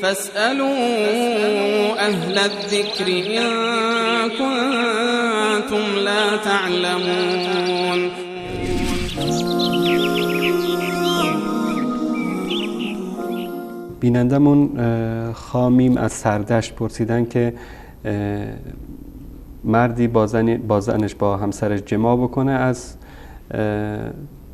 فاسألوا أهل الذكر إن كنتم لا تعلمون. بینندمون خامیم از سردشت پرسیدن که مردی با زنش با همسرش جماع بکنه از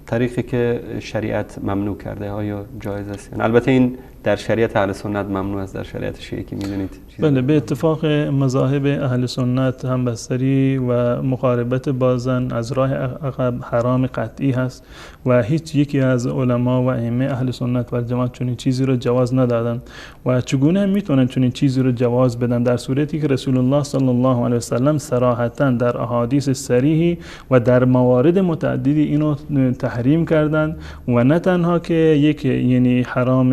طریقی که شریعت ممنوع کرده، آیا جایز است؟ البته این در شریعت اهل سنت ممنوع است، در شریعت شیعه که میدونید. بله، به اتفاق مذاهب اهل سنت همبستری و مقاربت با زن از راه عقب حرام قطعی هست و هیچ یکی از علما و ائمه اهل سنت و جماعت چنین چیزی رو جواز ندادن و چگونه میتونن چنین چیزی رو جواز بدن در صورتی که رسول الله صلی الله علیه و سلم صراحتا در احادیث صریحی و در موارد متعددی اینو تحریم کردند و نه تنها که یک یعنی حرام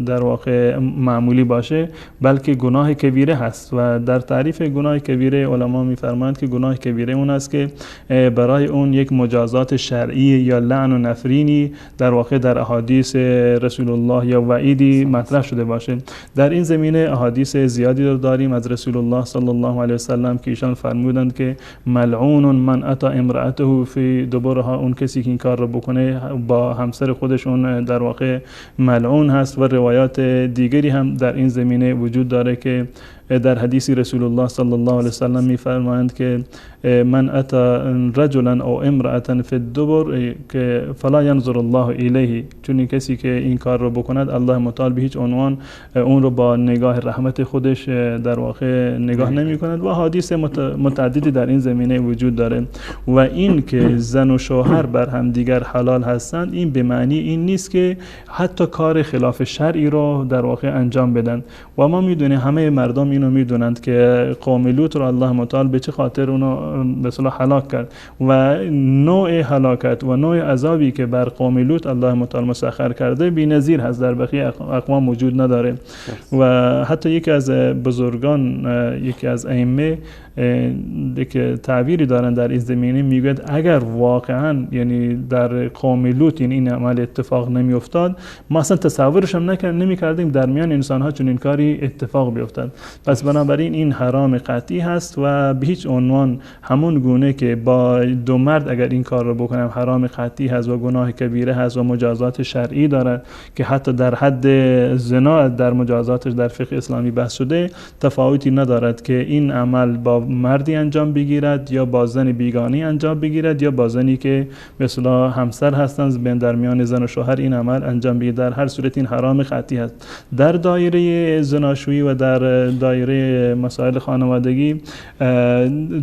در واقع معمولی باشه بلکه گناه کبیره هست و در تعریف گناه کبیره علما میفرمایند که گناه کبیره اون است که برای اون یک مجازات شرعی یا لعن و نفرینی در واقع در احادیث رسول الله یا وعیدی مطرح شده باشه. در این زمینه احادیث زیادی رو داریم از رسول الله صلی الله علیه و سلم که ایشان فرمودند که ملعون من اتی امرأته فی دبرها، اون کسی که این کار رو بکنه با همسر خودشون در واقع ملعون هست. و روایات دیگری هم در این زمینه وجود داره که در حدیث رسول الله صلی الله علیه وسلم میفرمایند که من اتی رجلا او امرأة فی الدبر که فلا ينظر الله الیه، چون کسی که این کار رو بکند الله متعال به هیچ عنوان اون رو با نگاه رحمت خودش در واقع نگاه نمی کند. و حدیث متعددی در این زمینه وجود داره و این که زن و شوهر بر هم دیگر حلال هستند این به معنی این نیست که حتی کار خلاف شرعی رو در واقع انجام بدن. و ما میدونیم همه مردم اینو میدونند که قوم لوط رو الله متعال به چه خاطر اونو به اصطلاح هلاک کرد و نوع هلاکت و نوع عذابی که بر قوم لوط الله متعال مسخر کرده بی‌نظیر هست، در بقیه اقوام وجود نداره. و حتی یکی از بزرگان، یکی از ائمه که تعبیری دارن در این زمینه میگه اگر واقعا یعنی در قوم لوط این عمل اتفاق نمی افتاد ما اصلا تصورش هم نمی کردیم در میان انسان ها چنین کاری اتفاق بیفتد. پس بنابراین این حرام قطعی هست و به هیچ عنوان همون گونه که با دو مرد اگر این کار رو بکنم حرام قطعی هست و گناه کبیره هست و مجازات شرعی دارد که حتی در حد زنا در مجازاتش در فقه اسلامی بحث شده، تفاوتی ندارد که این عمل با مردی انجام بگیرد یا با زن بیگانه انجام بگیرد یا با زنی که به اصطلاح همسر هستند بین در میان زن و شوهر این عمل انجام بگیرد. در هر صورت این حرام قطعی هست. در دایره زناشویی و در دایره مسائل خانوادگی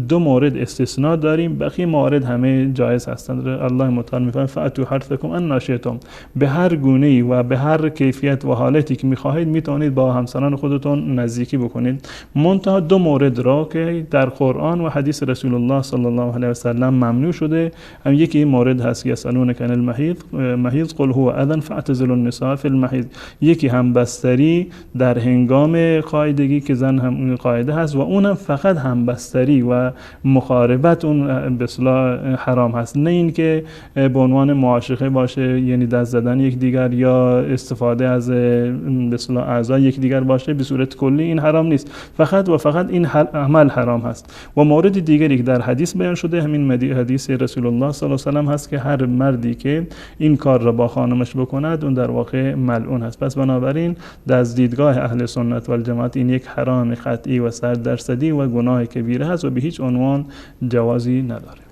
دو مورد استثناء داریم، بقیه موارد همه جایز هستند. الله متعال میفرماید فاتوا حرثکم ان شئتم، به هر گونه‌ای و به هر کیفیت و حالتی که می‌خواهید میتونید با همسران خودتون نزدیکی بکنید. منتها دو مورد را که در قرآن و حدیث رسول الله صلی الله علیه و سلم ممنوع شده، هم یکی این مورد هست که یسألونک عن المحیض قل هو اذن فاعتزلوا النساء فی المحیض، یکی هم بستری در هنگام قاعدگی که زن هم قاعده هست و اونم فقط هم بستری و مقاربت اون به اصطلاح حرام هست، نه اینکه به عنوان معاشقه باشه یعنی دست زدن یکدیگر یا استفاده از به اصطلاح اعضای یکدیگر باشه. به صورت کلی این حرام نیست، فقط و فقط این عمل حرام هست. و مورد دیگری که در حدیث بیان شده همین حدیث رسول الله صلی الله علیه و سلم هست که هر مردی که این کار را با خانمش بکند اون در واقع ملعون هست. پس بنابراین از دیدگاه اهل سنت و الجماعت این یک حرام قطعی و 100% و گناه کبیره هست و به هیچ عنوان جوازی نداره.